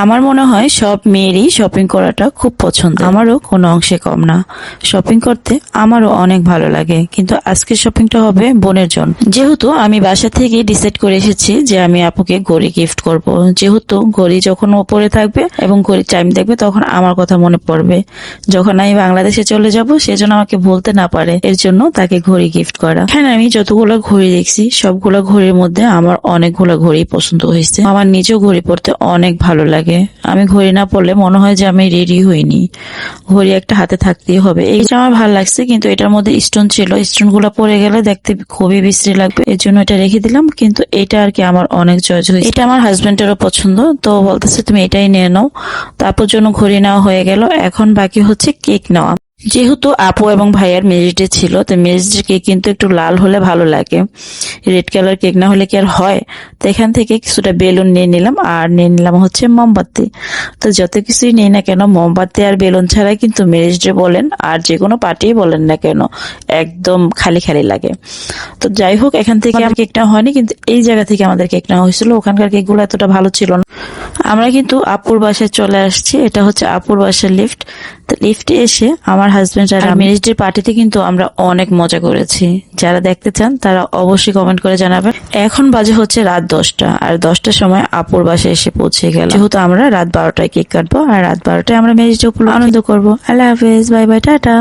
আমার মনে হয় সব মেয়েরই শপিং করাটা খুব পছন্দ, আমারও কোনো অংশে কম না। শপিং করতে আমারও অনেক ভালো লাগে, কিন্তু আজকের শপিংটা হবে বোনের জন্য। যেহেতু আমি বাসা থেকে ডিসাইড করে এসেছি যে আমি আপুকে ঘড়ি গিফট করব। যেহেতু ঘড়ি যখন ও পরে থাকবে এবং ঘড়ির টাইম দেখবে তখন আমার কথা মনে পড়বে, যখন আমি বাংলাদেশে চলে যাব সেজন্য আমাকে ভুলতে না পারে, এর জন্য তাকে ঘড়ি গিফট করা। হ্যাঁ, আমি যতগুলো ঘড়ি দেখছি সবগুলো ঘড়ির মধ্যে আমার অনেকগুলো ঘড়ি পছন্দ হয়েছে। আমার নিজেও ঘড়ি পরতে অনেক ভালো লাগে। আমি ঘড়ি না পরলে মনে হয় যে আমি রেডি হইনি। ঘড়ি একটা হাতে থাকতেই হবে। এইটা আমার ভালো লাগছে, কিন্তু এটার মধ্যে স্টোন ছিল, স্টোন গুলা পরে গেলে দেখতে খুবই বিশ্রী লাগবে, এর জন্য এটা রেখে দিলাম। কিন্তু এটা আর কি আমার অনেক চয়েস হয়েছে। এটা আমার হাজবেন্ডেরও পছন্দ, তো বলতেছে তুমি এটাই নিয়ে নাও। তারপর জন্য ঘড়ি নেওয়া হয়ে গেল, এখন বাকি হচ্ছে কেক নেওয়া। যেহেতু আপু এবং ভাইয়ার ম্যারেজ ডে ছিল, তো ম্যারেজ ডে কেক কিন্তু একটু লাল হলে ভালো লাগে, রেড কালার কেক না হলে কি আর হয়। তো এখান থেকে কিছুটা বেলুন নিয়ে নিলাম, আর নিয়ে নিলাম হচ্ছে মোমবাতি। তো যত কিছুই নেই না কেন, মোমবাতি আর বেলুন ছাড়াই কিন্তু ম্যারেজ ডে বলেন আর যে কোনো পার্টি বলেন না কেন একদম খালি খালি লাগে। তো যাই হোক, এখান থেকে আর কেক নেওয়া হয়নি, কিন্তু এই জায়গা থেকে আমাদের কেক নেওয়া হয়েছিল। ওখানকার কেকগুলো এতটা ভালো ছিল না। আমরা কিন্তু আপুর বাসায় চলে আসছি, এটা হচ্ছে আপুর বাসার লিফট। তো লিফটে এসে আমার হাজবেন্ড আর ম্যারেজ ডে পার্টিতে কিন্তু আমরা অনেক মজা করেছি। যারা দেখতে চান তারা অবশ্যই কমেন্ট করে জানাবেন। এখন বাজে হচ্ছে রাত 10টা, আর 10টার সময় আপুর বাসায় এসে পৌঁছে গেল। যেহেতু আমরা রাত 12টায় কেক কাটবো, আর রাত 12টায় আমরা ম্যারেজ ডে উপলক্ষে আনন্দ করবো। আল্লাহ হাফেজ, বাই বাই, টাটা।